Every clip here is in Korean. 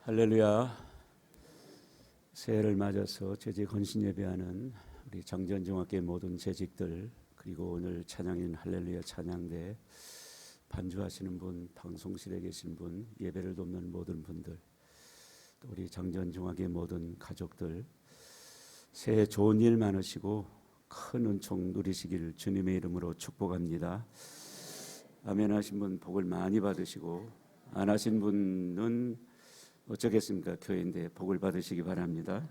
할렐루야. 새해를 맞아서 재직 헌신 예배하는 우리 장전중학교의 모든 재직들, 그리고 오늘 찬양인 할렐루야 찬양대 반주하시는 분, 방송실에 계신 분, 예배를 돕는 모든 분들, 또 우리 장전중학교의 모든 가족들, 새해 좋은 일 많으시고 큰 은총 누리시길 주님의 이름으로 축복합니다. 아멘 하신 분 복을 많이 받으시고, 안 하신 분은 어쩌겠습니까? 교회인데 복을 받으시기 바랍니다.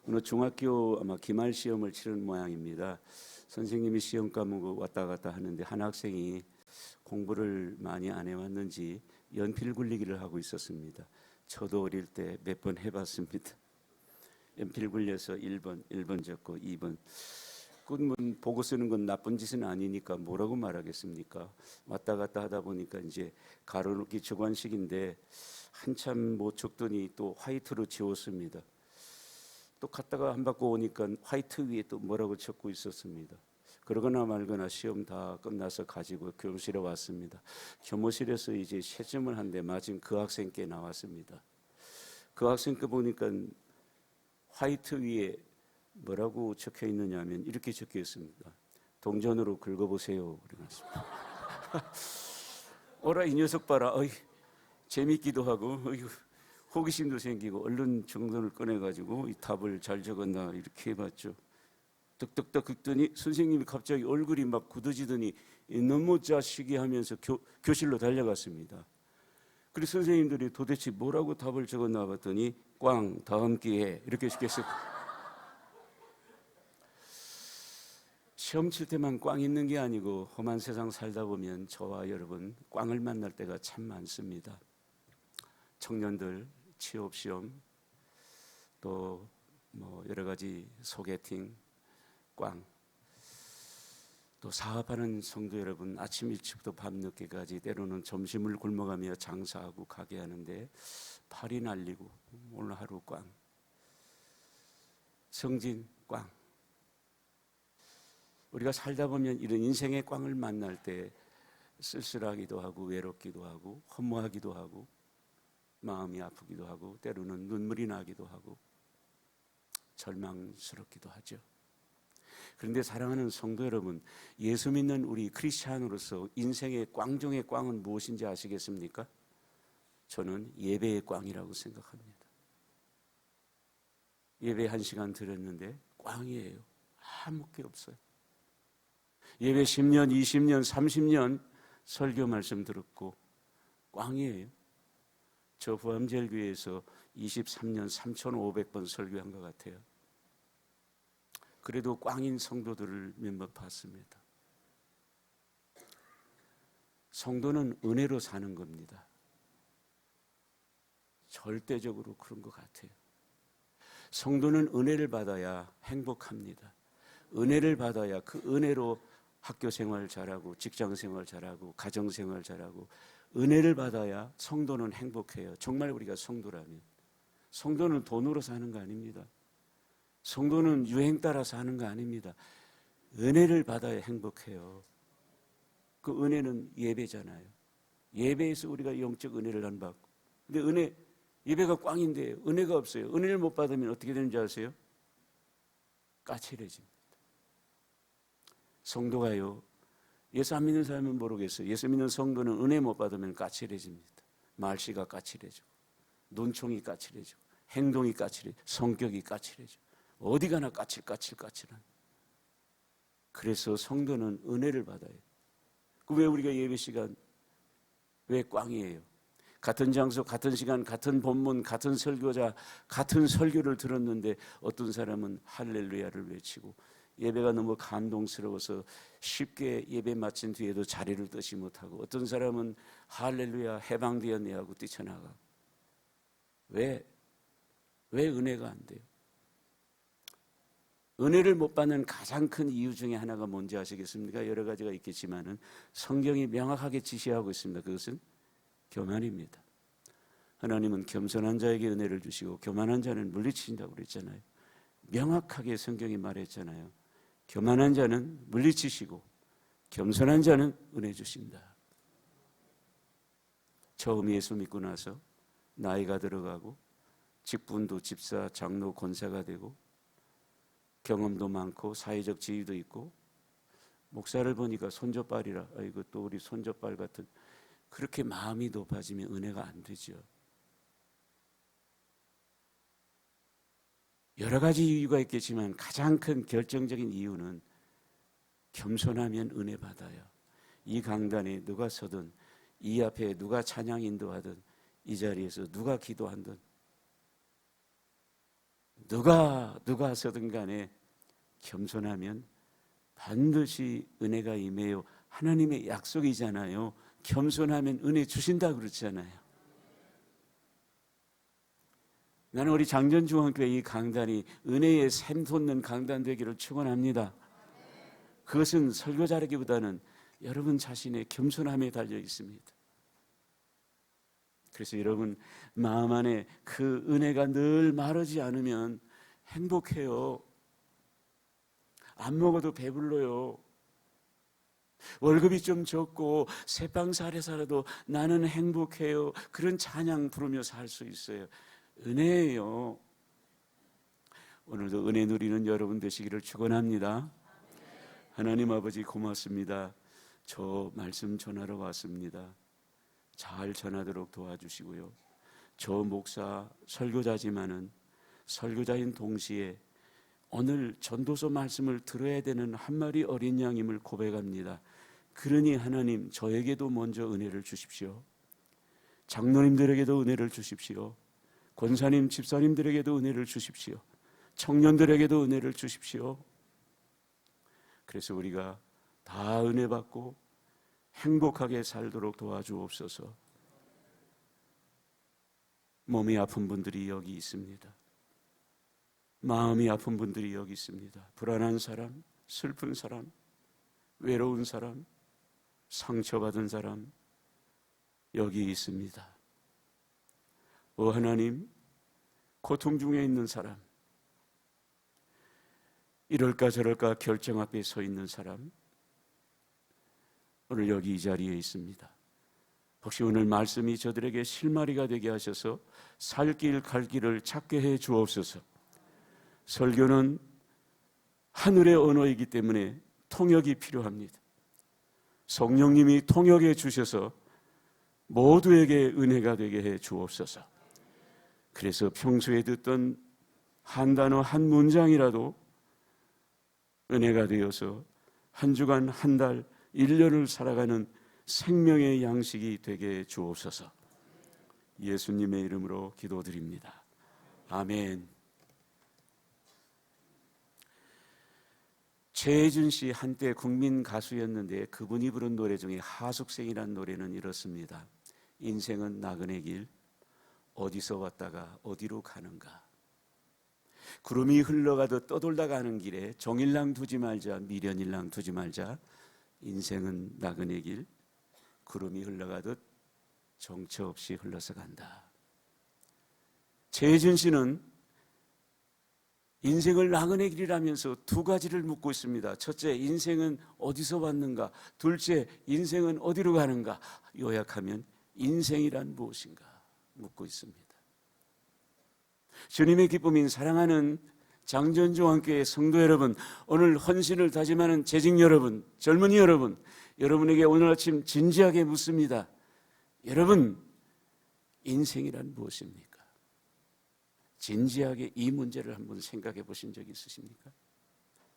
오늘 중학교 아마 기말 시험을 치른 모양입니다. 선생님이 시험 과목 왔다 갔다 하는데 한 학생이 공부를 많이 안 해왔는지 연필 굴리기를 하고 있었습니다. 저도 어릴 때 몇 번 해봤습니다. 연필 굴려서 1번 적고 2번. 그건 보고 쓰는 건 나쁜 짓은 아니니까 뭐라고 말하겠습니까? 왔다 갔다 하다 보니까 이제 가로놓기 주관식인데 한참 못 적더니 또 화이트로 지웠습니다. 또 갔다가 한 바퀴 오니까 화이트 위에 또 뭐라고 적고 있었습니다. 그러거나 말거나 시험 다 끝나서 가지고 교무실에 왔습니다. 교무실에서 이제 채점을 한데 마침 그 학생께 나왔습니다. 그 학생께 보니까 화이트 위에 뭐라고 적혀 있느냐 하면 이렇게 적혀 있습니다. 동전으로 긁어보세요. 그래가지고 오라 이 녀석 봐라. 어이, 재밌기도 하고 호기심도 생기고 얼른 정돈을 꺼내가지고 이 답을 잘 적었나 이렇게 해봤죠. 떡떡떡 긁더니 선생님이 갑자기 얼굴이 막 굳어지더니 너무 자식이 하면서 교실로 달려갔습니다. 그래서 선생님들이 도대체 뭐라고 답을 적었나 봤더니 꽝 다음 기회에 이렇게 시켰어요. 시험 칠 때만 꽝 있는 게 아니고 험한 세상 살다 보면 저와 여러분 꽝을 만날 때가 참 많습니다. 청년들 취업시험, 또 뭐 여러 가지 소개팅, 꽝, 또 사업하는 성도 여러분 아침 일찍부터 밤늦게까지 때로는 점심을 굶어가며 장사하고 가게 하는데 팔이 날리고 오늘 하루 꽝, 성진 꽝. 우리가 살다 보면 이런 인생의 꽝을 만날 때 쓸쓸하기도 하고 외롭기도 하고 허무하기도 하고 마음이 아프기도 하고 때로는 눈물이 나기도 하고 절망스럽기도 하죠. 그런데 사랑하는 성도 여러분, 예수 믿는 우리 크리스찬으로서 인생의 꽝 중의 꽝은 무엇인지 아시겠습니까? 저는 예배의 꽝이라고 생각합니다. 예배 1시간 드렸는데 꽝이에요. 아무 게 없어요. 예배 10년, 20년, 30년 설교 말씀 들었고 꽝이에요. 저 부암제일교회에서 23년 3,500번 설교한 것 같아요. 그래도 꽝인 성도들을 몇몇 봤습니다. 성도는 은혜로 사는 겁니다. 절대적으로 그런 것 같아요. 성도는 은혜를 받아야 행복합니다. 은혜를 받아야 그 은혜로 학교 생활 잘하고 직장 생활 잘하고 가정 생활 잘하고 은혜를 받아야 성도는 행복해요. 정말 우리가 성도라면. 성도는 돈으로 사는 거 아닙니다. 성도는 유행 따라 사는 거 아닙니다. 은혜를 받아야 행복해요. 그 은혜는 예배잖아요. 예배에서 우리가 영적 은혜를 안 받고. 근데 예배가 꽝인데 은혜가 없어요. 은혜를 못 받으면 어떻게 되는지 아세요? 까칠해집니다. 성도가요, 예수 안 믿는 사람은 모르겠어요. 예수 믿는 성도는 은혜 못 받으면 까칠해집니다. 말씨가 까칠해지고 눈총이 까칠해지고 행동이 까칠해지고 성격이 까칠해지고 어디 가나 까칠한. 그래서 성도는 은혜를 받아요. 왜 우리가 예배 시간 왜 꽝이에요? 같은 장소, 같은 시간, 같은 본문, 같은 설교자, 같은 설교를 들었는데 어떤 사람은 할렐루야를 외치고 예배가 너무 감동스러워서 쉽게 예배 마친 뒤에도 자리를 뜨지 못하고 어떤 사람은 할렐루야 해방되었네 하고 뛰쳐나가고. 왜 은혜가 안 돼요? 은혜를 못 받는 가장 큰 이유 중에 하나가 뭔지 아시겠습니까? 여러 가지가 있겠지만은 성경이 명확하게 지시하고 있습니다. 그것은 교만입니다. 하나님은 겸손한 자에게 은혜를 주시고 교만한 자는 물리치신다고 그랬잖아요. 명확하게 성경이 말했잖아요. 교만한 자는 물리치시고 겸손한 자는 은혜 주신다. 처음 예수 믿고 나서 나이가 들어가고 직분도 집사, 장로, 권사가 되고 경험도 많고 사회적 지위도 있고 목사를 보니까 손조발이라 아이고 또 우리 손조발 같은 그렇게 마음이 높아지면 은혜가 안 되죠. 여러 가지 이유가 있겠지만 가장 큰 결정적인 이유는 겸손하면 은혜 받아요. 이 강단에 누가 서든 이 앞에 누가 찬양 인도하든 이 자리에서 누가 기도하든 누가 서든 간에 겸손하면 반드시 은혜가 임해요. 하나님의 약속이잖아요. 겸손하면 은혜 주신다 그렇잖아요. 나는 우리 장전중앙교회 이 강단이 은혜의 샘솟는 강단 되기를 축원합니다. 그것은 설교 잘하기보다는 여러분 자신의 겸손함에 달려 있습니다. 그래서 여러분 마음 안에 그 은혜가 늘 마르지 않으면 행복해요. 안 먹어도 배불러요. 월급이 좀 적고 새빵살에 살아도 나는 행복해요. 그런 찬양 부르며 살 수 있어요. 은혜예요. 오늘도 은혜 누리는 여러분 되시기를 축원합니다. 하나님 아버지 고맙습니다. 저 말씀 전하러 왔습니다. 잘 전하도록 도와주시고요. 저 목사 설교자지만은 설교자인 동시에 오늘 전도서 말씀을 들어야 되는 한 마리 어린 양임을 고백합니다. 그러니 하나님 저에게도 먼저 은혜를 주십시오. 장로님들에게도 은혜를 주십시오. 권사님, 집사님들에게도 은혜를 주십시오. 청년들에게도 은혜를 주십시오. 그래서 우리가 다 은혜 받고 행복하게 살도록 도와주옵소서. 몸이 아픈 분들이 여기 있습니다. 마음이 아픈 분들이 여기 있습니다. 불안한 사람, 슬픈 사람, 외로운 사람, 상처받은 사람 여기 있습니다. 하나님, 고통 중에 있는 사람, 이럴까 저럴까 결정 앞에 서 있는 사람 오늘 여기 이 자리에 있습니다. 혹시 오늘 말씀이 저들에게 실마리가 되게 하셔서 살 길 갈 길을 찾게 해 주옵소서. 설교는 하늘의 언어이기 때문에 통역이 필요합니다. 성령님이 통역해 주셔서 모두에게 은혜가 되게 해 주옵소서. 그래서 평소에 듣던 한 단어 한 문장이라도 은혜가 되어서 한 주간 한 달 1년을 살아가는 생명의 양식이 되게 해 주옵소서. 예수님의 이름으로 기도드립니다. 아멘. 최혜준 씨 한때 국민 가수였는데 그분이 부른 노래 중에 하숙생이라는 노래는 이렇습니다. 인생은 나그네 길 어디서 왔다가 어디로 가는가. 구름이 흘러가듯 떠돌다 가는 길에 종일랑 두지 말자 미련일랑 두지 말자. 인생은 나그네 길 구름이 흘러가듯 정처 없이 흘러서 간다. 최혜준 씨는 인생을 나그네 길이라면서 두 가지를 묻고 있습니다. 첫째, 인생은 어디서 왔는가? 둘째, 인생은 어디로 가는가? 요약하면 인생이란 무엇인가? 묻고 있습니다. 주님의 기쁨인 사랑하는 장전중앙교회 성도 여러분, 오늘 헌신을 다짐하는 재직 여러분, 젊은이 여러분, 여러분에게 오늘 아침 진지하게 묻습니다. 여러분, 인생이란 무엇입니까? 진지하게 이 문제를 한번 생각해 보신 적 있으십니까?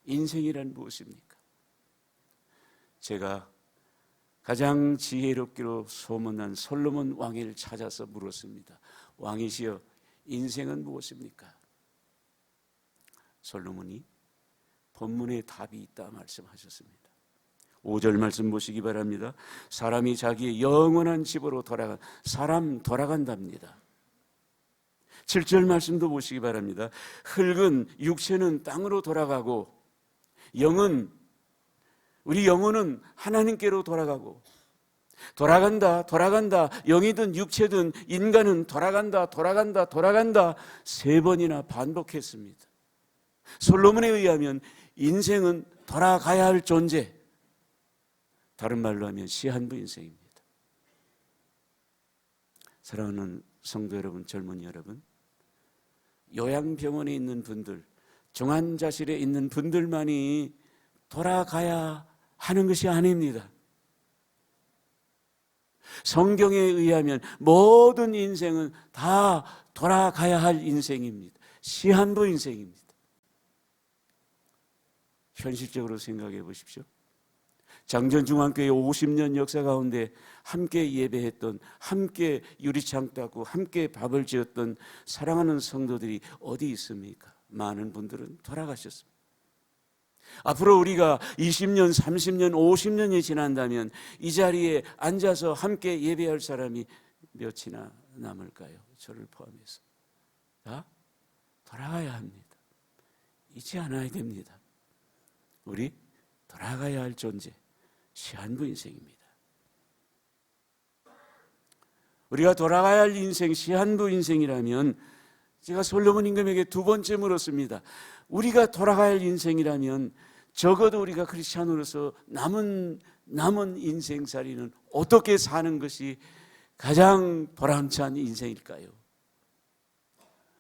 인생이란 무엇입니까? 제가 가장 지혜롭기로 소문난 솔로몬 왕을 찾아서 물었습니다. 왕이시여, 인생은 무엇입니까? 솔로몬이 본문에 답이 있다 말씀하셨습니다. 5절 말씀 보시기 바랍니다. 사람이 자기의 영원한 집으로 사람 돌아간답니다. 7절 말씀도 보시기 바랍니다. 흙은 육체는 땅으로 돌아가고 우리 영혼은 하나님께로 돌아가고 돌아간다 영이든 육체든 인간은 돌아간다 세 번이나 반복했습니다. 솔로몬에 의하면 인생은 돌아가야 할 존재, 다른 말로 하면 시한부 인생입니다. 사랑하는 성도 여러분, 젊은이 여러분, 요양병원에 있는 분들, 중환자실에 있는 분들만이 돌아가야 하는 것이 아닙니다. 성경에 의하면 모든 인생은 다 돌아가야 할 인생입니다. 시한부 인생입니다. 현실적으로 생각해 보십시오. 장전중앙교회 50년 역사 가운데 함께 예배했던, 함께 유리창 닦고 함께 밥을 지었던 사랑하는 성도들이 어디 있습니까? 많은 분들은 돌아가셨습니다. 앞으로 우리가 20년, 30년, 50년이 지난다면 이 자리에 앉아서 함께 예배할 사람이 몇이나 남을까요? 저를 포함해서. 다 돌아가야 합니다. 잊지 않아야 됩니다. 우리 돌아가야 할 존재, 시한부 인생입니다. 우리가 돌아가야 할 인생, 시한부 인생이라면 제가 솔로몬 임금에게 두 번째 물었습니다. 우리가 돌아가야 할 인생이라면 적어도 우리가 크리스찬으로서 남은 인생살이는 어떻게 사는 것이 가장 보람찬 인생일까요?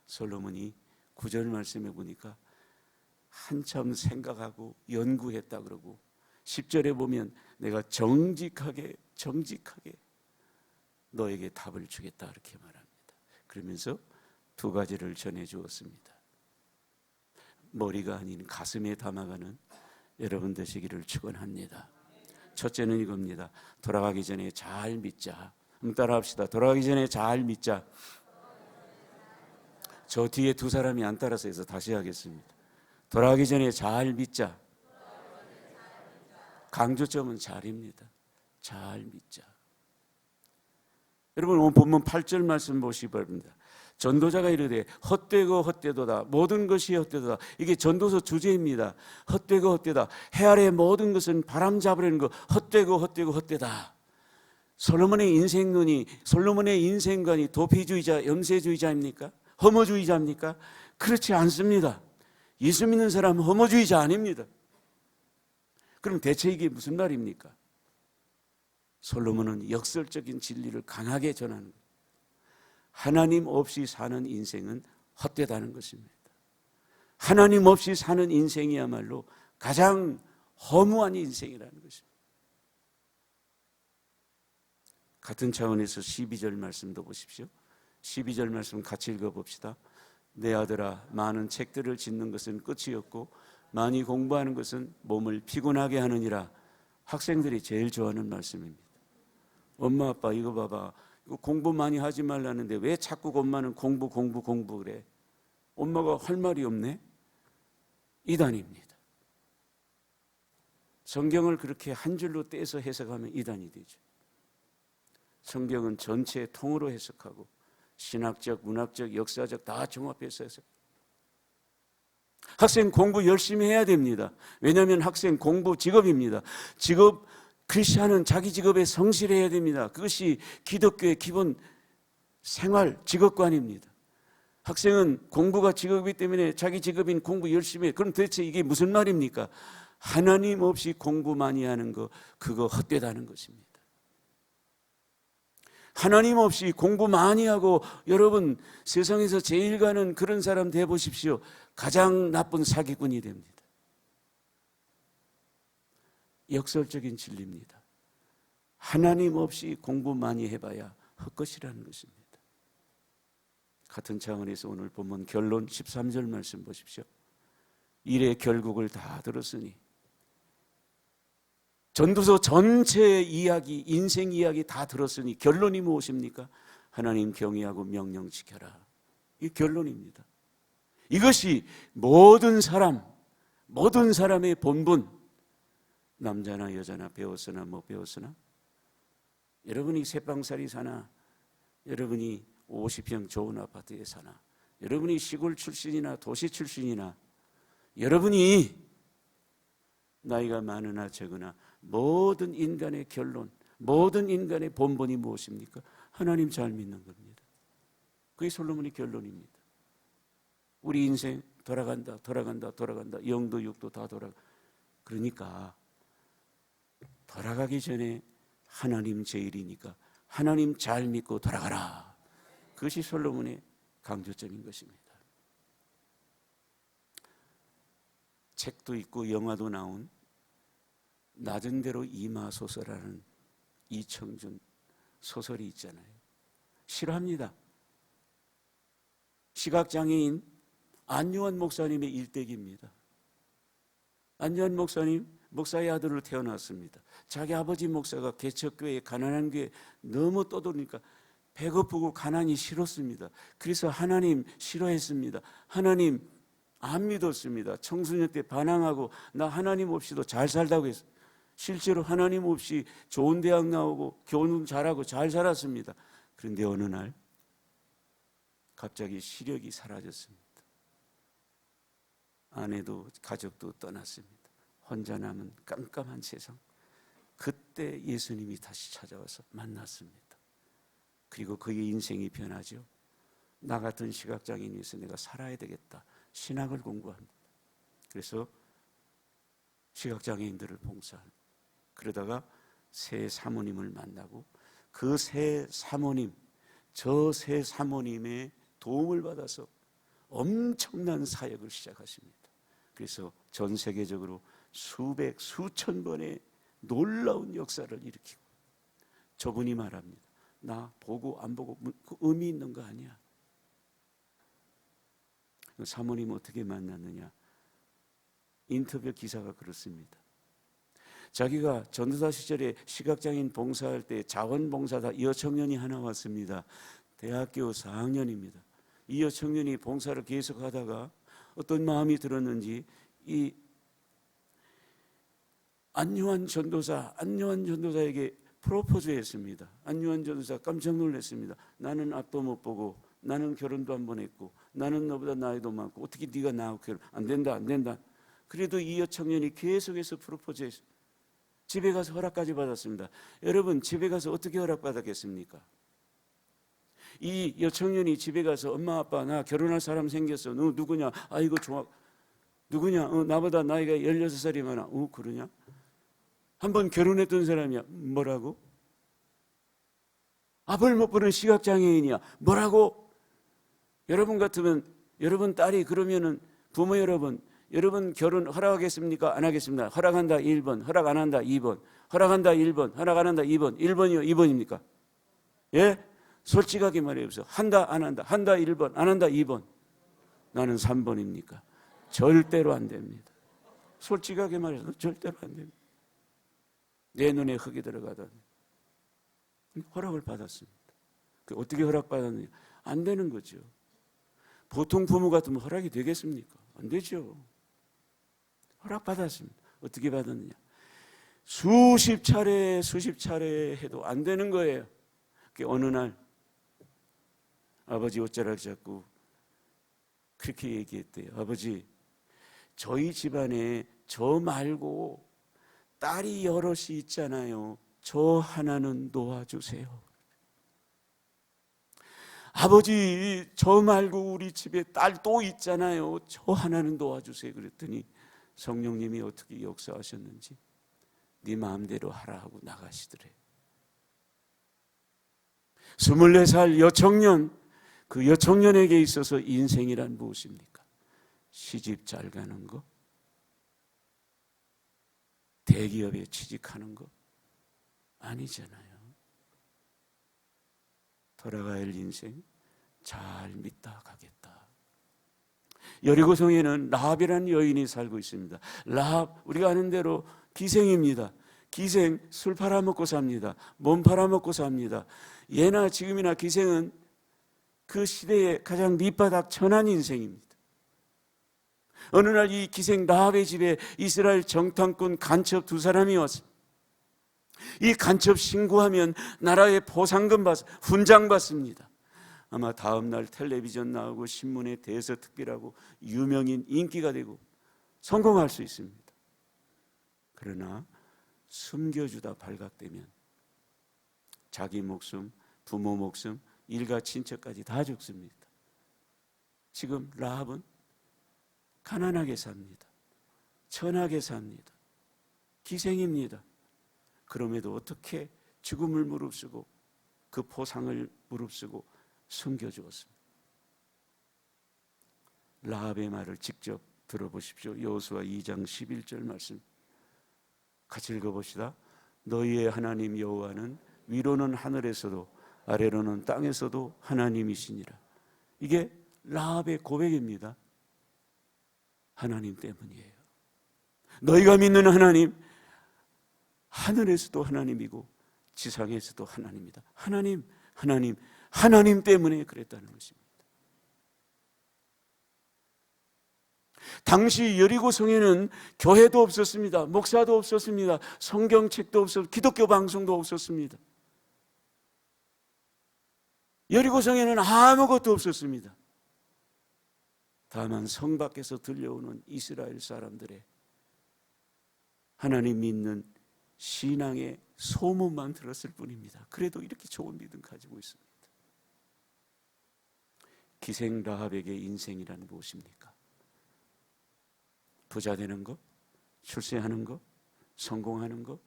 솔로몬이 9절 말씀해 보니까 한참 생각하고 연구했다 그러고 10절에 보면 내가 정직하게 너에게 답을 주겠다 이렇게 말합니다. 그러면서 두 가지를 전해 주었습니다. 머리가 아닌 가슴에 담아가는 여러분 되시기를 축원합니다. 첫째는 이겁니다. 돌아가기 전에 잘 믿자. 한번 따라합시다. 돌아가기 전에 잘 믿자. 저 뒤에 두 사람이 안 따라서 해서 다시 하겠습니다. 돌아가기 전에 잘 믿자. 강조점은 잘입니다. 잘 믿자. 여러분 오늘 본문 8절 말씀 보시기 바랍니다. 전도자가 이르되 헛되고 헛되도다. 모든 것이 헛되도다. 이게 전도서 주제입니다. 헛되고 헛되다. 해 아래 모든 것은 바람 잡으려는 거 헛되고 헛되다. 솔로몬의 인생관이 도피주의자, 염세주의자입니까? 허무주의자입니까? 그렇지 않습니다. 예수 믿는 사람은 허무주의자 아닙니다. 그럼 대체 이게 무슨 말입니까? 솔로몬은 역설적인 진리를 강하게 전하는 거예요. 하나님 없이 사는 인생은 헛되다는 것입니다. 하나님 없이 사는 인생이야말로 가장 허무한 인생이라는 것입니다. 같은 차원에서 12절 말씀도 보십시오. 12절 말씀 같이 읽어봅시다. 내 아들아, 많은 책들을 짓는 것은 끝이 없고 많이 공부하는 것은 몸을 피곤하게 하느니라. 학생들이 제일 좋아하는 말씀입니다. 엄마 아빠 이거 봐봐, 이거 공부 많이 하지 말라는데 왜 자꾸 엄마는 공부 그래? 엄마가 할 말이 없네? 이단입니다. 성경을 그렇게 한 줄로 떼서 해석하면 이단이 되죠. 성경은 전체 통으로 해석하고 신학적, 문학적, 역사적 다 종합해서 해석. 학생 공부 열심히 해야 됩니다. 왜냐하면 학생 공부 직업입니다. 크리스찬은 자기 직업에 성실해야 됩니다. 그것이 기독교의 기본 생활 직업관입니다. 학생은 공부가 직업이기 때문에 자기 직업인 공부 열심히 해요. 그럼 도대체 이게 무슨 말입니까? 하나님 없이 공부 많이 하는 거, 그거 헛되다는 것입니다. 하나님 없이 공부 많이 하고 여러분 세상에서 제일 가는 그런 사람 돼보십시오. 가장 나쁜 사기꾼이 됩니다. 역설적인 진리입니다. 하나님 없이 공부 많이 해봐야 헛것이라는 것입니다. 같은 차원에서 오늘 본문 결론 13절 말씀 보십시오. 일의 결국을 다 들었으니, 전도서 전체의 이야기, 인생 이야기 다 들었으니 결론이 무엇입니까? 하나님 경외하고 명령 지켜라. 이 결론입니다. 이것이 모든 사람의 본분, 남자나 여자나 배웠으나 못 배웠으나, 여러분이 새방살이 사나, 여러분이 50평 좋은 아파트에 사나, 여러분이 시골 출신이나 도시 출신이나, 여러분이 나이가 많으나 적으나 모든 인간의 결론, 모든 인간의 본본이 무엇입니까? 하나님 잘 믿는 겁니다. 그게 솔로몬의 결론입니다. 우리 인생 돌아간다. 영도 육도 다 돌아가. 그러니까 돌아가기 전에 하나님 제일이니까 하나님 잘 믿고 돌아가라. 그것이 솔로몬의 강조점인 것입니다. 책도 있고 영화도 나온 낮은 대로 임하소서라는 이청준 소설이 있잖아요. 싫어합니다. 시각장애인 안유한 목사님의 일대기입니다. 안유한 목사님 목사의 아들로 태어났습니다. 자기 아버지 목사가 개척교회, 가난한 교회 너무 떠도니까 배고프고 가난이 싫었습니다. 그래서 하나님 싫어했습니다. 하나님 안 믿었습니다. 청소년 때 반항하고 나 하나님 없이도 잘 살다고 했어요. 실제로 하나님 없이 좋은 대학 나오고 교훈 잘하고 잘 살았습니다. 그런데 어느 날 갑자기 시력이 사라졌습니다. 아내도 가족도 떠났습니다. 혼자 남은 깜깜한 세상. 그때 예수님이 다시 찾아와서 만났습니다. 그리고 그의 인생이 변하죠. 나 같은 시각장애인이 위해서 내가 살아야 되겠다. 신학을 공부합니다. 그래서 시각장애인들을 봉사합니다. 그러다가 새 사모님을 만나고 그 새 사모님, 저 새 사모님의 도움을 받아서 엄청난 사역을 시작하십니다. 그래서 전 세계적으로 수백, 수천 번의 놀라운 역사를 일으키고 저분이 말합니다. 나 보고 안 보고 그 의미 있는 거 아니야. 사모님 어떻게 만났느냐. 인터뷰 기사가 그렇습니다. 자기가 전도사 시절에 시각장애인 봉사할 때 자원봉사다 여청년이 하나 왔습니다. 대학교 4학년입니다. 이 여청년이 봉사를 계속하다가 어떤 마음이 들었는지 이 안요한 전도사에게 프로포즈했습니다. 안요한 전도사 깜짝 놀랐습니다. 나는 앞도 못 보고 나는 결혼도 한 번 했고 나는 너보다 나이도 많고 어떻게 네가 나하고 결혼 안 된다. 그래도 이 여청년이 계속해서 프로포즈했습니다. 집에 가서 허락까지 받았습니다. 여러분 집에 가서 어떻게 허락받았겠습니까? 이 여청년이 집에 가서 엄마 아빠 나 결혼할 사람 생겼어. 너 누구냐? 아이고 좋아. 누구냐? 나보다 나이가 16살이 많아. 그러냐? 한번 결혼했던 사람이야. 뭐라고? 앞을 못 보는 시각장애인이야. 뭐라고? 여러분 같으면 여러분 딸이 그러면은 부모 여러분 결혼 허락하겠습니까? 안 하겠습니다. 허락한다 1번, 허락 안 한다 2번, 허락한다 1번, 허락 안 한다 2번. 1번이요? 2번입니까? 예? 솔직하게 말해보세요. 한다 안 한다. 한다 1번, 안 한다 2번. 나는 3번입니까? 절대로 안 됩니다. 솔직하게 말해서 절대로 안 됩니다. 내 눈에 흙이 들어가다니. 허락을 받았습니다. 어떻게 허락받았느냐? 안 되는 거죠. 보통 부모 같으면 허락이 되겠습니까? 안 되죠. 허락받았습니다. 어떻게 받았느냐? 수십 차례 해도 안 되는 거예요. 어느 날 아버지 옷자락 잡고 그렇게 얘기했대요. 아버지, 저희 집안에 저 말고 딸이 여럿이 있잖아요. 저 하나는 놓아주세요. 아버지, 저 말고 우리 집에 딸 또 있잖아요. 저 하나는 놓아주세요. 그랬더니 성령님이 어떻게 역사하셨는지 네 마음대로 하라 하고 나가시더래. 24살 여청년, 그 여청년에게 있어서 인생이란 무엇입니까? 시집 잘 가는 거? 대기업에 취직하는 거? 아니잖아요. 돌아가야 할 인생 잘 믿다 가겠다. 여리고성에는 라합이라는 여인이 살고 있습니다. 라합, 우리가 아는 대로 기생입니다. 기생, 술 팔아먹고 삽니다. 몸 팔아먹고 삽니다. 예나 지금이나 기생은 그 시대의 가장 밑바닥 천한 인생입니다. 어느 날 이 기생 라합의 집에 이스라엘 정탐꾼 간첩 2사람이 왔습니다. 이 간첩 신고하면 나라의 포상금 훈장 받습니다. 아마 다음 날 텔레비전 나오고 신문에 대서특필하고 유명인 인기가 되고 성공할 수 있습니다. 그러나 숨겨주다 발각되면 자기 목숨, 부모 목숨, 일가 친척까지 다 죽습니다. 지금 라합은 가난하게 삽니다. 천하게 삽니다. 기생입니다. 그럼에도 어떻게 죽음을 무릅쓰고 그 포상을 무릅쓰고 숨겨주었습니다. 라합의 말을 직접 들어보십시오. 여호수아 2장 11절 말씀 같이 읽어봅시다. 너희의 하나님 여호와는 위로는 하늘에서도 아래로는 땅에서도 하나님이시니라. 이게 라합의 고백입니다. 하나님 때문이에요. 너희가 믿는 하나님, 하늘에서도 하나님이고 지상에서도 하나님이다. 하나님 때문에 그랬다는 것입니다. 당시 여리고성에는 교회도 없었습니다. 목사도 없었습니다. 성경책도 없었고 기독교 방송도 없었습니다. 여리고성에는 아무것도 없었습니다. 다만 성 밖에서 들려오는 이스라엘 사람들의 하나님 믿는 신앙의 소문만 들었을 뿐입니다. 그래도 이렇게 좋은 믿음 가지고 있습니다. 기생 라합에게 인생이란 무엇입니까? 부자 되는 것, 출세하는 것, 성공하는 것,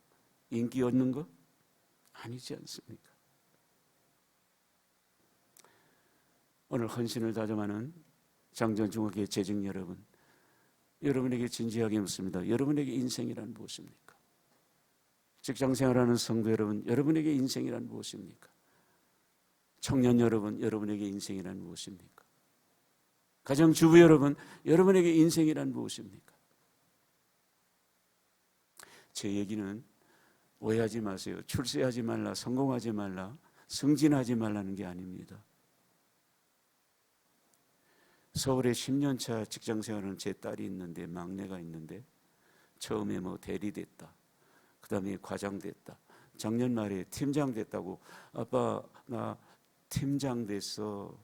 인기 얻는 것? 아니지 않습니까? 오늘 헌신을 다짐하는 장전중학교 재직 여러분, 여러분에게 진지하게 묻습니다. 여러분에게 인생이란 무엇입니까? 직장생활하는 성도 여러분, 여러분에게 인생이란 무엇입니까? 청년 여러분, 여러분에게 인생이란 무엇입니까? 가정주부 여러분, 여러분에게 인생이란 무엇입니까? 제 얘기는 오해하지 마세요. 출세하지 말라, 성공하지 말라, 승진하지 말라는 게 아닙니다. 서울에 10년차 직장생활하는 제 딸이 있는데, 막내가 있는데 처음에 대리 됐다, 그 다음에 과장 됐다, 작년 말에 팀장 됐다고. 아빠 나 팀장 됐어.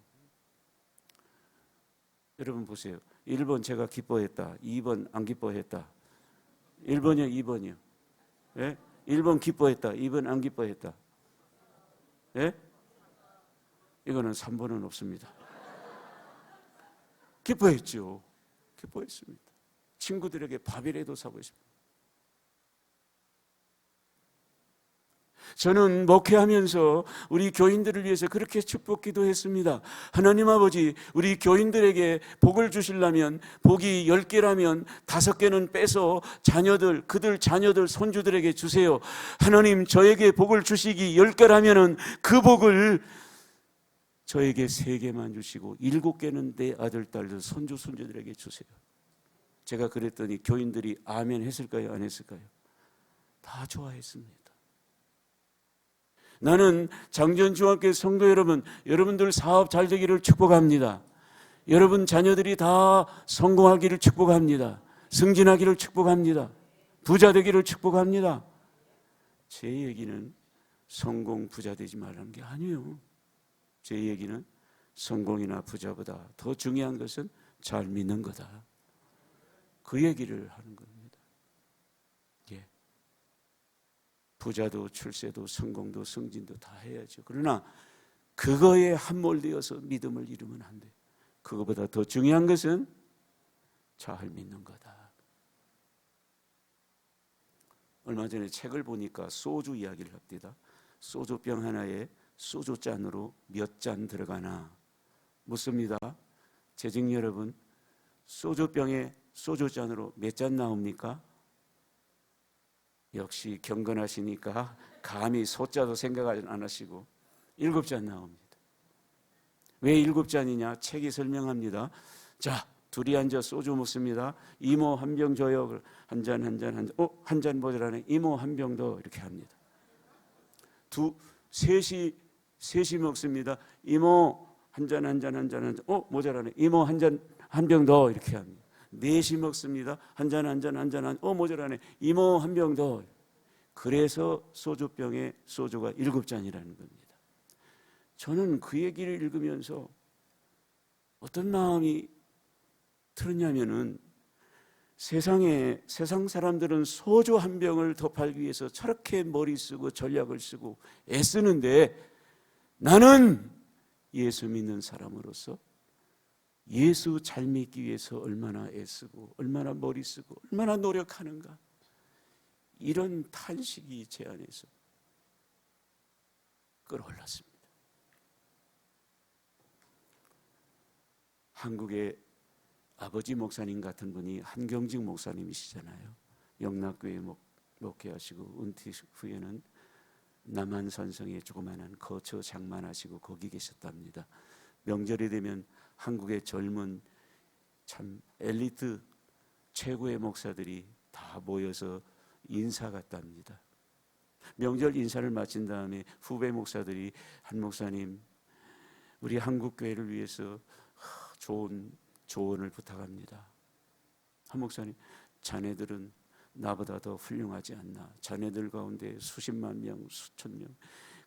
여러분 보세요. 1번 제가 기뻐했다, 2번 안 기뻐했다. 1번이요 2번이요? 예? 1번 기뻐했다, 2번 안 기뻐했다. 예? 이거는 3번은 없습니다. 기뻐했죠. 기뻐했습니다. 친구들에게 밥이라도 사고 싶습니다. 저는 목회하면서 우리 교인들을 위해서 그렇게 축복 기도했습니다. 하나님 아버지, 우리 교인들에게 복을 주시려면 복이 10개라면 5개는 빼서 그들 자녀들, 손주들에게 주세요. 하나님, 저에게 복을 주시기 10개라면 그 복을 저에게 3개만 주시고 7개는 내 아들, 딸들, 손주, 손주들에게 주세요. 제가 그랬더니 교인들이 아멘 했을까요? 안 했을까요? 다 좋아했습니다. 나는 장전중학교 성도 여러분, 여러분들 사업 잘 되기를 축복합니다. 여러분 자녀들이 다 성공하기를 축복합니다. 승진하기를 축복합니다. 부자 되기를 축복합니다. 제 얘기는 성공, 부자 되지 말라는 게 아니에요. 제 얘기는 성공이나 부자보다 더 중요한 것은 잘 믿는 거다, 그 얘기를 하는 겁니다. 예. 부자도 출세도 성공도 승진도 다 해야죠. 그러나 그거에 함몰되어서 믿음을 잃으면 안 돼. 그거보다 더 중요한 것은 잘 믿는 거다. 얼마 전에 책을 보니까 소주 이야기를 합니다. 소주병 하나에 소주잔으로 몇 잔 들어가나 묻습니다. 재직 여러분, 소주병에 소주잔으로 몇 잔 나옵니까? 역시 경건하시니까 감히 소자도 생각 안 하시고 7잔 나옵니다. 왜 7잔이냐? 책이 설명합니다. 자, 둘이 앉아 소주 먹습니다. 이모 한 병 줘요. 한 잔. 한 잔 모자라네. 이모 한 병 더. 이렇게 합니다. 셋이 먹습니다. 이모 한 잔. 모자라네. 이모 한 병 더. 이렇게 합니다. 4시 먹습니다. 한 잔. 모자라네. 이모 한 병 더. 그래서 소주병에 소주가 7잔이라는 겁니다. 저는 그 얘기를 읽으면서 어떤 마음이 들었냐면은, 세상 사람들은 소주 한 병을 더 팔기 위해서 저렇게 머리 쓰고 전략을 쓰고 애쓰는데, 나는 예수 믿는 사람으로서 예수 잘 믿기 위해서 얼마나 애쓰고 얼마나 머리 쓰고 얼마나 노력하는가, 이런 탄식이 제 안에서 끌어올랐습니다. 한국의 아버지 목사님 같은 분이 한경직 목사님이시잖아요. 영락교회 목회하시고 은퇴 후에는 남한산성에 조그마한 거처 장만하시고 거기 계셨답니다. 명절이 되면 한국의 젊은 참 엘리트 최고의 목사들이 다 모여서 인사 갔답니다. 명절 인사를 마친 다음에 후배 목사들이 한 목사님 우리 한국교회를 위해서 좋은 조언을 부탁합니다. 한 목사님 자네들은 나보다 더 훌륭하지 않나. 자네들 가운데 수십만 명, 수천 명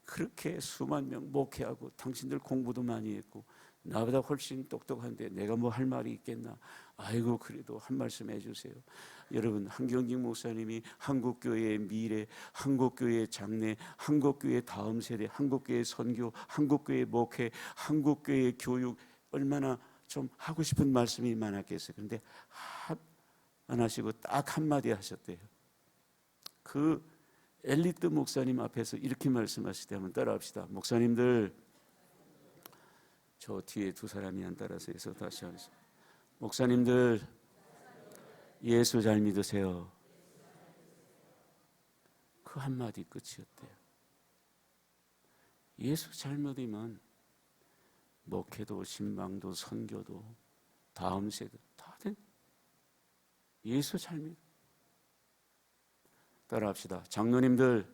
그렇게 수만 명 목회하고 당신들 공부도 많이 했고 나보다 훨씬 똑똑한데 내가 뭐 할 말이 있겠나. 아이고 그래도 한 말씀 해주세요. 여러분 한경직 목사님이 한국교회의 미래, 한국교회의 장래, 한국교회의 다음 세대, 한국교회의 선교, 한국교회의 목회, 한국교회의 교육 얼마나 좀 하고 싶은 말씀이 많았겠어요. 그런데 안 하시고 딱 한마디 하셨대요. 그 엘리트 목사님 앞에서 이렇게 말씀하실 때 한번 따라합시다. 목사님들 저 뒤에 두 사람이 안 따라서 해서 다시 하겠습니다. 목사님들 예수 잘 믿으세요. 그 한마디 끝이었대요. 예수 잘 믿으면 목회도 신방도 선교도 다음 세대 다 된. 예수 잘 믿어. 따라합시다. 장로님들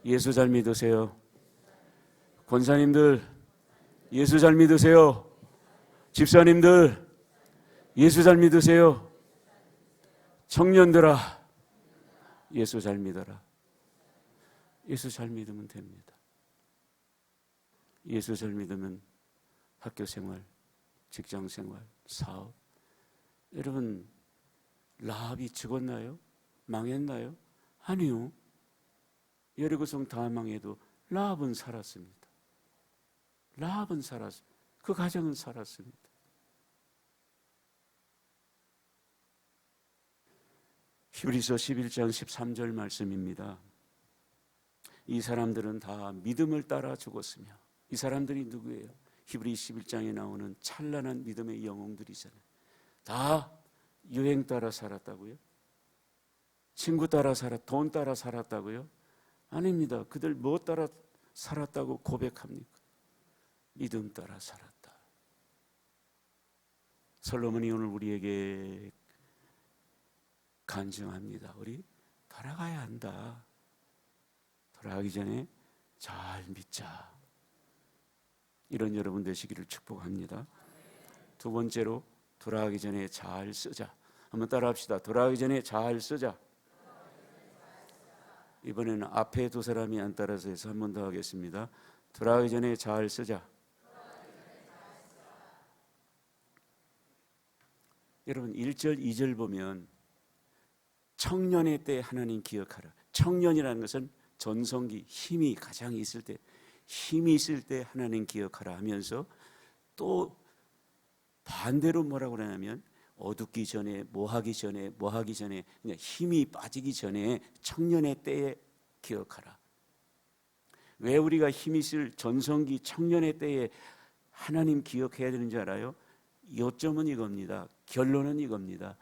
예수 잘 믿으세요. 권사님들 예수 잘 믿으세요. 집사님들 예수 잘 믿으세요. 청년들아 예수 잘 믿어라. 예수 잘 믿으면 됩니다. 예수 잘 믿으면 학교 생활, 직장 생활, 사업. 여러분 라합이 죽었나요? 망했나요? 아니요. 여리고성 다 망해도 라합은 살았습니다. 라합은 살았습니다. 그 가정은 살았습니다. 히브리서 11장 13절 말씀입니다. 이 사람들은 다 믿음을 따라 죽었으며 이 사람들이 누구예요? 히브리 11장에 나오는 찬란한 믿음의 영웅들이잖아요. 다 유행 따라 살았다고요? 친구 따라 돈 따라 살았다고요? 아닙니다. 그들 뭐 따라 살았다고 고백합니까? 믿음 따라 살았다. 솔로몬이 오늘 우리에게 간증합니다. 우리 돌아가야 한다. 돌아가기 전에 잘 믿자. 이런 여러분 되시기를 축복합니다. 두 번째로 돌아가기 전에 잘 쓰자. 한번 따라합시다. 돌아가기 전에 잘 쓰자. 이번에는 앞에 두 사람이 안 따라서 해서 한 번 더 하겠습니다. 돌아가기 전에 잘 쓰자. 여러분 1절 2절 보면 청년의 때 하나님 기억하라. 청년이라는 것은 전성기 힘이 가장 있을 때, 힘이 있을 때 하나님 기억하라 하면서 또 반대로 뭐라고 그러냐면 어둡기 전에 뭐하기 전에 그냥 힘이 빠지기 전에 청년의 때에 기억하라. 왜 우리가 힘이 있을 전성기 청년의 때에 하나님 기억해야 되는 줄 알아요? 요점은 이겁니다. 결론은 이겁니다.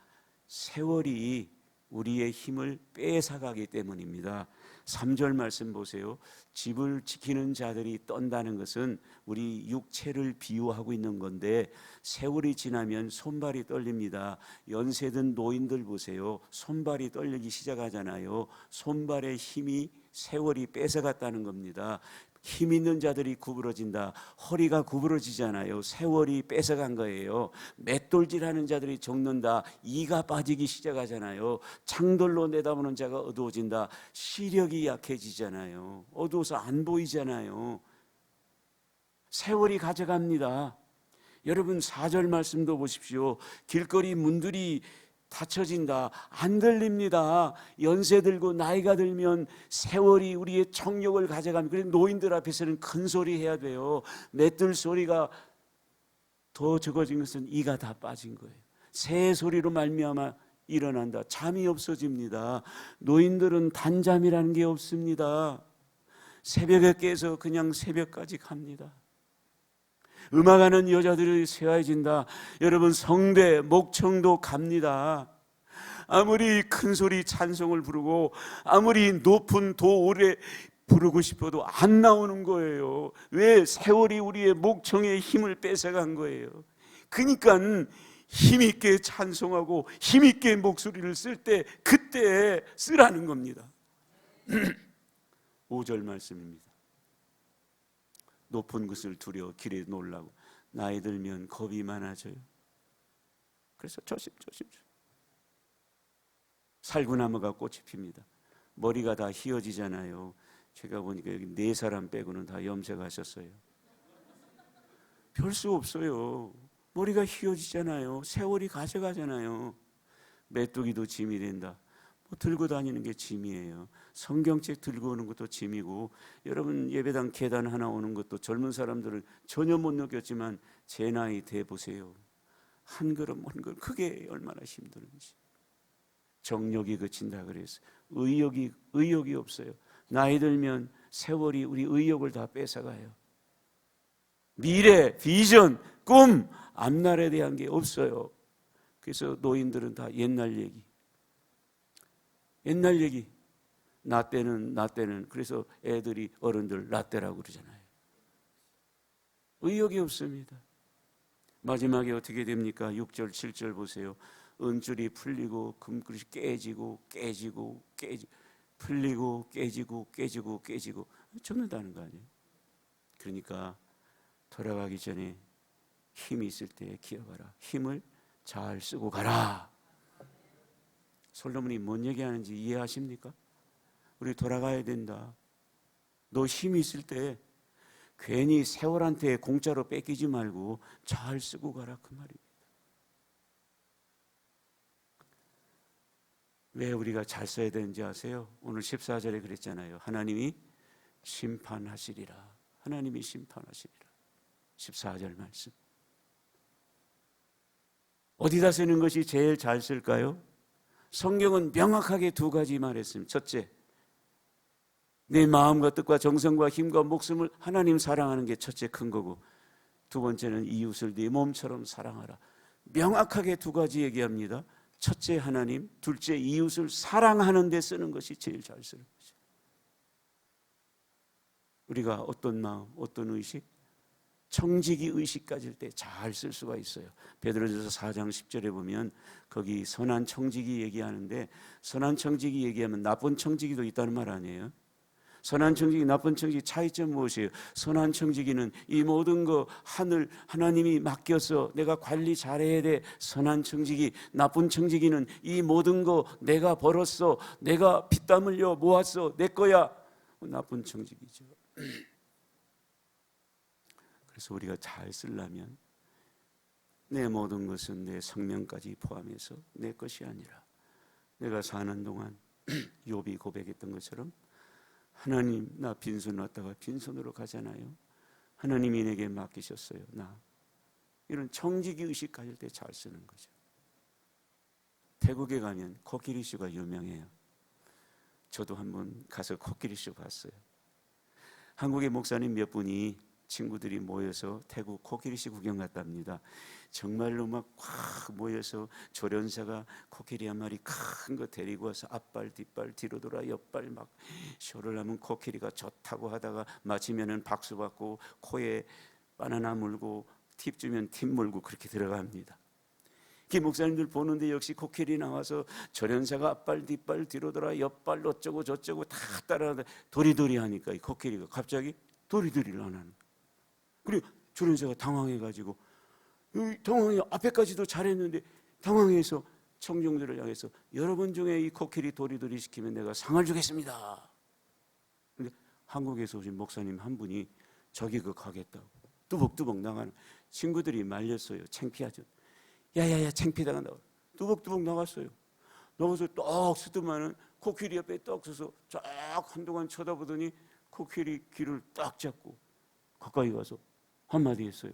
세월이 우리의 힘을 뺏어가기 때문입니다. 3절 말씀 보세요. 집을 지키는 자들이 떤다는 것은 우리 육체를 비유하고 있는 건데 세월이 지나면 손발이 떨립니다. 연세든 노인들 보세요. 손발이 떨리기 시작하잖아요. 손발의 힘이 세월이 뺏어갔다는 겁니다. 힘 있는 자들이 구부러진다. 허리가 구부러지잖아요. 세월이 뺏어간 거예요. 맷돌질하는 자들이 적는다. 이가 빠지기 시작하잖아요. 창돌로 내다보는 자가 어두워진다. 시력이 약해지잖아요. 어두워서 안 보이잖아요. 세월이 가져갑니다. 여러분 4절 말씀도 보십시오. 길거리 문들이 닫혀진다. 안 들립니다. 연세 들고 나이가 들면 세월이 우리의 청력을 가져갑니다. 그래서 노인들 앞에서는 큰 소리 해야 돼요. 맷들 소리가 더 적어진 것은 이가 다 빠진 거예요. 새 소리로 말미암아 일어난다. 잠이 없어집니다. 노인들은 단잠이라는 게 없습니다. 새벽에 깨서 그냥 새벽까지 갑니다. 음악하는 여자들이 세워진다. 여러분, 성대, 목청도 갑니다. 아무리 큰 소리 찬송을 부르고 아무리 높은 도올에 부르고 싶어도 안 나오는 거예요. 왜? 세월이 우리의 목청의 힘을 뺏어간 거예요. 그러니까 힘있게 찬송하고 힘있게 목소리를 쓸 때 그때 쓰라는 겁니다. 5절 말씀입니다. 높은 것을 두려워 길에 놀라고 나이 들면 겁이 많아져요. 그래서 조심. 살구나무가 꽃이 핍니다. 머리가 다 휘어지잖아요. 제가 보니까 여기 4사람 빼고는 다 염색하셨어요. 별 수 없어요. 머리가 휘어지잖아요. 세월이 가져가잖아요. 메뚜기도 짐이 된다. 뭐 들고 다니는 게 짐이에요. 성경책 들고 오는 것도 짐이고, 여러분 예배당 계단 하나 오는 것도 젊은 사람들은 전혀 못 느꼈지만 제 나이 돼 보세요. 한 걸음 한 걸음 그게 얼마나 힘든지. 정력이 그친다 그래서 의욕이 없어요. 나이 들면 세월이 우리 의욕을 다 뺏어가요. 미래, 비전, 꿈, 앞날에 대한 게 없어요. 그래서 노인들은 다 옛날 얘기. 나 때는 그래서 애들이 어른들 나 때라고 그러잖아요. 의욕이 없습니다. 마지막에 어떻게 됩니까? 6절 7절 보세요. 은줄이 풀리고 금그릇이 깨지고 풀리고 깨지고 죽는다는 거 아니에요? 그러니까 돌아가기 전에 힘이 있을 때 기억하라. 힘을 잘 쓰고 가라. 솔로몬이 뭔 얘기하는지 이해하십니까? 우리 돌아가야 된다. 너 힘이 있을 때 괜히 세월한테 공짜로 뺏기지 말고 잘 쓰고 가라, 그 말입니다. 왜 우리가 잘 써야 되는지 아세요? 오늘 14절에 그랬잖아요. 하나님이 심판하시리라. 하나님이 심판하시리라. 14절 말씀. 어디다 쓰는 것이 제일 잘 쓸까요? 성경은 명확하게 2가지 말했습니다. 첫째, 내 마음과 뜻과 정성과 힘과 목숨을 하나님 사랑하는 게 첫째 큰 거고, 2번째는 이웃을 네 몸처럼 사랑하라. 명확하게 2가지 얘기합니다. 첫째 하나님, 둘째 이웃을 사랑하는 데 쓰는 것이 제일 잘 쓰는 거죠. 우리가 어떤 마음, 어떤 의식, 청지기 의식 가질 때 잘 쓸 수가 있어요. 베드로전서 4장 10절에 보면 거기 선한 청지기 얘기하는데, 선한 청지기 얘기하면 나쁜 청지기도 있다는 말 아니에요? 선한 청지기, 나쁜 청지기 차이점 무엇이에요? 선한 청지기는 이 모든 거 하나님이 맡겨서 내가 관리 잘해야 돼. 선한 청지기. 나쁜 청지기는 이 모든 거 내가 벌었어, 내가 피땀 흘려 모았어, 내 거야. 나쁜 청지기죠. 그래서 우리가 잘 쓰려면 내 모든 것은 내 생명까지 포함해서 내 것이 아니라, 내가 사는 동안 욥이 고백했던 것처럼 하나님, 나 빈손 왔다가 빈손으로 가잖아요. 하나님이 내게 맡기셨어요. 이런 청지기 의식 가질 때 잘 쓰는 거죠. 태국에 가면 코끼리쇼가 유명해요. 저도 한번 가서 코끼리쇼 봤어요. 한국의 목사님 몇 분이 친구들이 모여서 태국 코끼리쇼 구경 갔답니다. 정말로 막 확 모여서 조련사가 코끼리 한 마리 큰 거 데리고 와서 앞발 뒷발 뒤로 돌아 옆발 막 쇼를 하면 코끼리가 좋다고 하다가 마치면은 박수 받고 코에 바나나 물고 팁 주면 팁 물고 그렇게 들어갑니다. 그 목사님들 보는데 역시 코끼리 나와서 조련사가 앞발 뒷발 뒤로 돌아 옆발 어쩌고 저쩌고 다 따라하다 도리도리 하니까 이 코끼리가 갑자기 도리도리를 안 하는 거예요. 그리고 조련사가 당황해가지고, 당황해 앞에까지도 잘했는데 당황해서 청중들을 향해서 여러분 중에 이 코끼리 도리도리 시키면 내가 상을 주겠습니다. 근데 한국에서 오신 목사님 한 분이 저기 그 가겠다고 뚜벅뚜벅 나가는 친구들이 말렸어요. 창피하죠. 야야야 창피당한다고 뚜벅뚜벅 나갔어요. 나가서 떡 쓰더만은 코끼리 옆에 떡 서서 쫙 한동안 쳐다보더니 코끼리 귀를 딱 잡고 가까이 가서 한마디 했어요.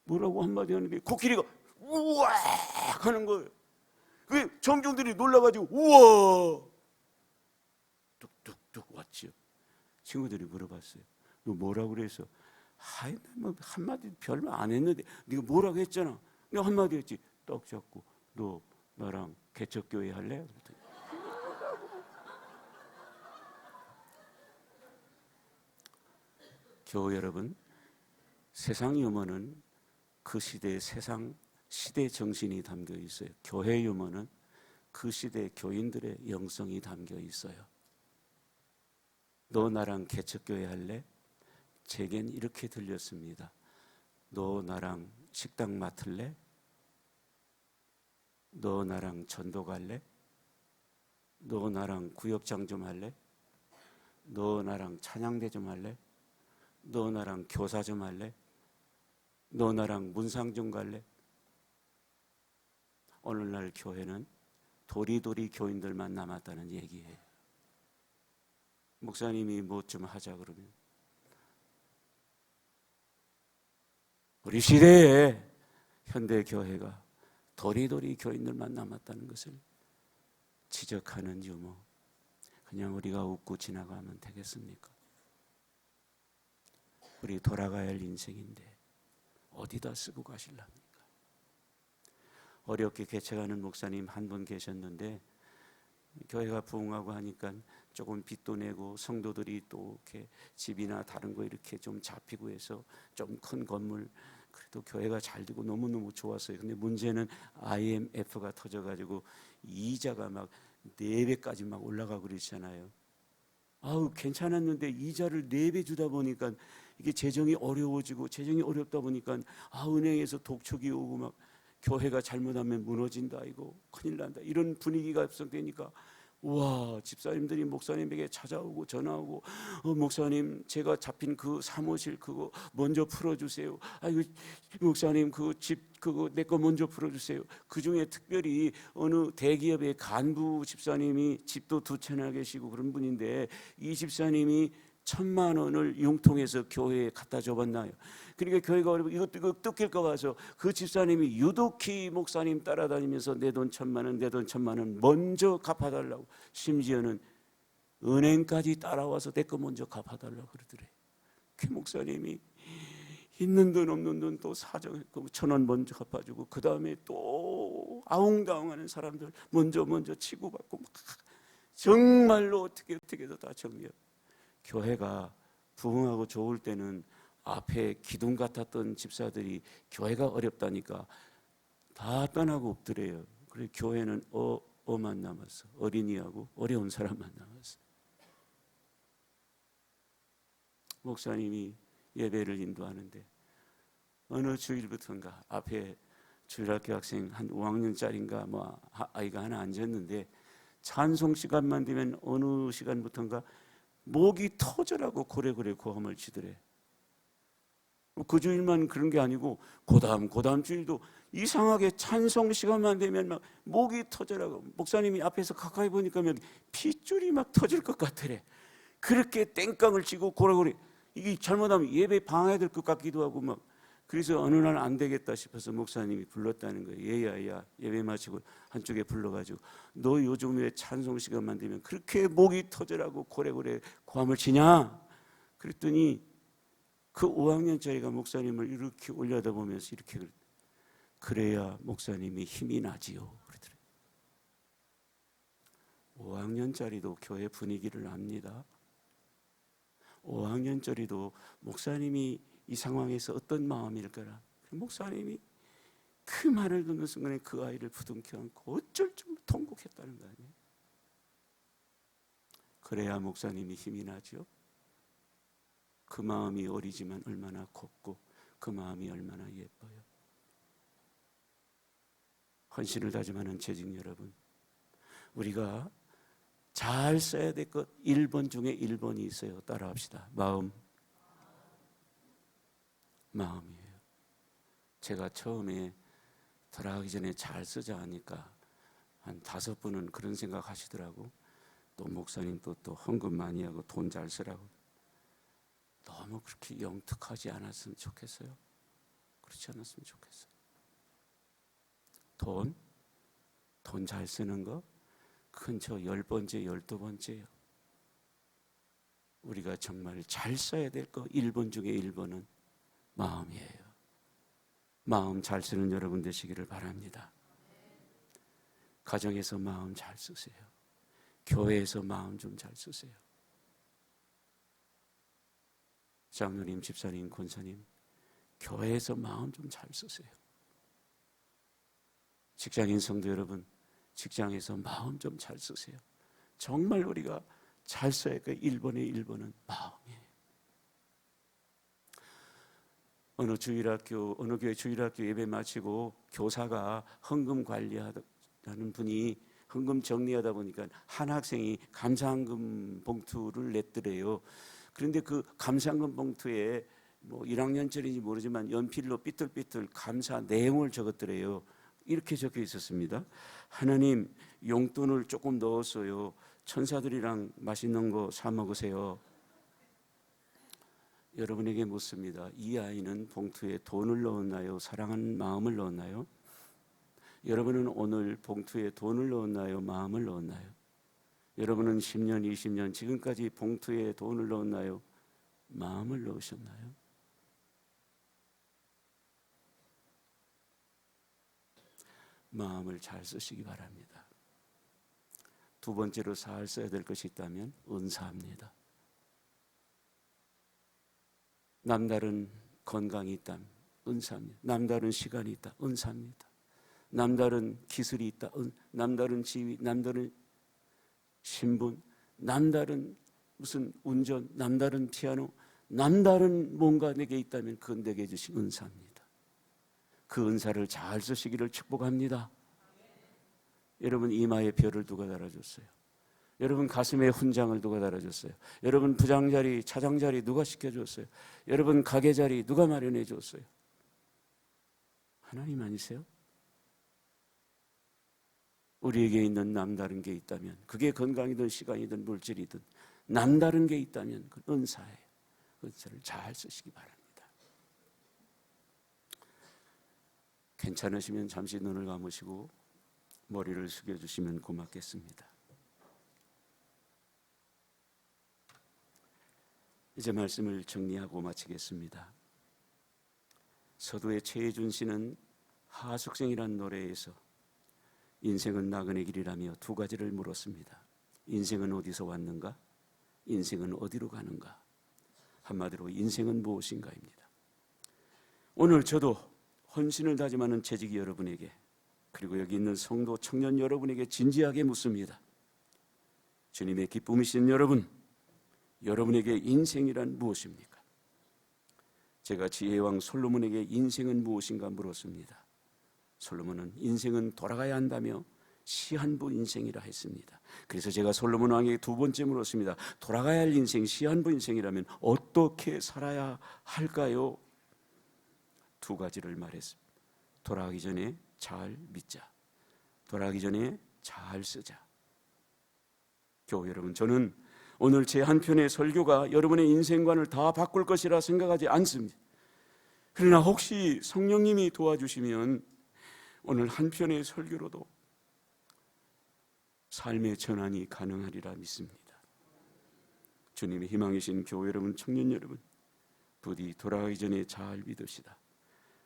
뭐라고 한마디 하는데 코끼리가 우와 하는 거예요. 그 청중들이 놀라가지고 우와 뚝뚝뚝 왔지요. 친구들이 물어봤어요. 너 뭐라고 그래서? 아이, 뭐 한마디 별로 안 했는데 네가 뭐라고 했잖아. 내가 한마디 했지. 떡 잡고 너 나랑 개척교회 할래? 교우 여러분, 세상 유머는 그 시대의 시대 정신이 담겨 있어요. 교회 유머는 그 시대 교인들의 영성이 담겨 있어요. 너 나랑 개척교회 할래? 제겐 이렇게 들렸습니다. 너 나랑 식당 맡을래? 너 나랑 전도 갈래? 너 나랑 구역장 좀 할래? 너 나랑 찬양대 좀 할래? 너 나랑 교사 좀 할래? 너 나랑 문상 좀 갈래? 오늘날 교회는 도리도리 교인들만 남았다는 얘기예요. 목사님이 뭐 좀 하자 그러면 우리 시대에 현대 교회가 도리도리 교인들만 남았다는 것을 지적하는 유머. 그냥 우리가 웃고 지나가면 되겠습니까? 우리 돌아가야 할 인생인데 어디다 쓰고 가실랍니까? 어렵게 개척하는 목사님 한 분 계셨는데 교회가 부흥하고 하니까 조금 빚도 내고 성도들이 또 이렇게 집이나 다른 거 이렇게 좀 잡히고 해서 좀 큰 건물, 그래도 교회가 잘 되고 너무너무 좋았어요. 근데 문제는 IMF가 터져가지고 이자가 막 4배까지 막 올라가고 그러잖아요. 아우 괜찮았는데 이자를 4배 주다 보니까 이게 재정이 어려워지고, 재정이 어렵다 보니까 은행에서 독촉이 오고 막 교회가 잘못하면 무너진다, 이거 큰일 난다, 이런 분위기가 형성되니까 와, 집사님들이 목사님에게 찾아오고 전화오고 목사님 제가 잡힌 그 사무실 그거 먼저 풀어주세요. 아이고 목사님 그 집 그거 내 거 먼저 풀어주세요. 그중에 특별히 어느 대기업의 간부 집사님이 집도 2채나 계시고 그런 분인데 이 집사님이 1,000만 원을 융통해서 교회에 갖다 줘봤나요? 그러니까 교회가 어려워 이거 뜯길까 봐서 그 집사님이 유독히 목사님 따라다니면서 내 돈 1,000만 원, 내 돈 1,000만 원 먼저 갚아달라고, 심지어는 은행까지 따라와서 내 거 먼저 갚아달라고 그러더래. 그 목사님이 있는 돈 없는 돈 또 사정 1,000원 먼저 갚아주고 그 다음에 또 아웅다웅하는 사람들 먼저 치고받고 막 정말로 어떻게 해서 다 정리하고. 교회가 부흥하고 좋을 때는 앞에 기둥 같았던 집사들이 교회가 어렵다니까 다 떠나고 없더래요. 그래서 교회는 어만 남았어. 어린이하고 어려운 사람만 남았어. 목사님이 예배를 인도하는데 어느 주일부터인가 앞에 주일학교 학생 한 5학년짜리인가 뭐 아이가 하나 앉았는데 찬송 시간만 되면 어느 시간부터인가 목이 터져라고 고래고래 고함을 치더래. 그 주일만 그런 게 아니고 그다음 주일도 이상하게 찬송 시간만 되면 막 목이 터져라고, 목사님이 앞에서 가까이 보니까 핏줄이 막 터질 것 같더래. 그렇게 땡깡을 치고 고래고래, 이게 잘못하면 예배 방해될 것 같기도 하고 막. 그래서 어느 날 안 되겠다 싶어서 목사님이 불렀다는 거예요. 얘야 예배 마치고 한쪽에 불러가지고 너 요즘 왜 찬송 시간만 되면 그렇게 목이 터져라고 고래고래 고함을 치냐? 그랬더니 그 5학년짜리가 목사님을 이렇게 올려다보면서 이렇게 그래야 목사님이 힘이 나지요 그러더래요. 5학년짜리도 교회 분위기를 압니다. 5학년짜리도 목사님이 이 상황에서 어떤 마음일까라. 목사님이 그 말을 듣는 순간에 그 아이를 부둥켜 안고 어쩔 줄 통곡했다는 거 아니에요. 그래야 목사님이 힘이 나죠. 그 마음이 어리지만 얼마나 곱고 그 마음이 얼마나 예뻐요. 헌신을 다짐하는 재직 여러분, 우리가 잘 써야 될 것 1번 중에 1번이 있어요. 따라합시다. 마음이에요. 제가 처음에 들어가기 전에 잘 쓰자 하니까 한 5분은 그런 생각 하시더라고. 또 목사님 또 헌금 많이 하고 돈 잘 쓰라고. 너무 그렇게 영특하지 않았으면 좋겠어요. 그렇지 않았으면 좋겠어요. 돈 잘 쓰는 거 큰 저 10번째 12번째요. 우리가 정말 잘 써야 될 거 1번 중에 1번은 마음이에요. 마음 잘 쓰는 여러분 되시기를 바랍니다. 가정에서 마음 잘 쓰세요. 교회에서 마음 좀 잘 쓰세요. 장로님, 집사님, 권사님, 교회에서 마음 좀 잘 쓰세요. 직장인 성도 여러분, 직장에서 마음 좀 잘 쓰세요. 정말 우리가 잘 써야 할 1번의 1번은 마음이에요. 어느 교회 주일학교 예배 마치고 교사가 헌금 관리하는 분이 헌금 정리하다 보니까 한 학생이 감사헌금 봉투를 냈더래요. 그런데 그 감사헌금 봉투에 뭐 1학년짜리인지 모르지만 연필로 삐뚤삐뚤 감사 내용을 적었더래요. 이렇게 적혀 있었습니다. 하나님, 용돈을 조금 넣었어요. 천사들이랑 맛있는 거 사 먹으세요. 여러분에게 묻습니다. 이 아이는 봉투에 돈을 넣었나요? 사랑하는 마음을 넣었나요? 여러분은 오늘 봉투에 돈을 넣었나요? 마음을 넣었나요? 여러분은 10년, 20년 지금까지 봉투에 돈을 넣었나요? 마음을 넣으셨나요? 마음을 잘 쓰시기 바랍니다. 두 번째로 잘 써야 될 것이 있다면 은사입니다. 남다른 건강이 있다면 은사입니다. 남다른 시간이 있다. 은사입니다. 남다른 기술이 있다. 남다른 지위, 남다른 신분, 남다른 무슨 운전, 남다른 피아노, 남다른 뭔가 내게 있다면 그건 내게 주신 은사입니다. 그 은사를 잘 쓰시기를 축복합니다. 여러분 이마에 별을 누가 달아줬어요? 여러분 가슴에 훈장을 누가 달아줬어요? 여러분 부장자리, 차장자리 누가 시켜줬어요? 여러분 가게자리 누가 마련해 줬어요? 하나님 아니세요? 우리에게 있는 남다른 게 있다면 그게 건강이든 시간이든 물질이든 남다른 게 있다면 그 은사예요. 그 은사를 잘 쓰시기 바랍니다. 괜찮으시면 잠시 눈을 감으시고 머리를 숙여주시면 고맙겠습니다. 이제 말씀을 정리하고 마치겠습니다. 서두의 최혜준 씨는 하숙생이라는 노래에서 인생은 나그네 길이라며 두 가지를 물었습니다. 인생은 어디서 왔는가? 인생은 어디로 가는가? 한마디로 인생은 무엇인가입니다. 오늘 저도 헌신을 다짐하는 재직이 여러분에게 그리고 여기 있는 성도 청년 여러분에게 진지하게 묻습니다. 주님의 기쁨이신 여러분, 여러분에게 인생이란 무엇입니까? 제가 지혜왕 솔로몬에게 인생은 무엇인가 물었습니다. 솔로몬은 인생은 돌아가야 한다며 시한부 인생이라 했습니다. 그래서 제가 솔로몬 왕에게 두 번째 물었습니다. 돌아가야 할 인생, 시한부 인생이라면 어떻게 살아야 할까요? 두 가지를 말했습니다. 돌아가기 전에 잘 믿자. 돌아가기 전에 잘 쓰자. 교회 여러분, 저는 오늘 제 한편의 설교가 여러분의 인생관을 다 바꿀 것이라 생각하지 않습니다. 그러나 혹시 성령님이 도와주시면 오늘 한편의 설교로도 삶의 전환이 가능하리라 믿습니다. 주님의 희망이신 교회 여러분, 청년 여러분, 부디 돌아가기 전에 잘 믿읍시다.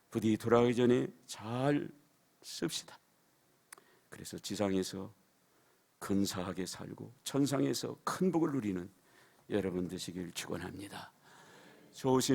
부디 돌아가기 전에 잘 씁시다. 그래서 지상에서 근사하게 살고 천상에서 큰 복을 누리는 여러분 되시길 축원합니다. 좋으신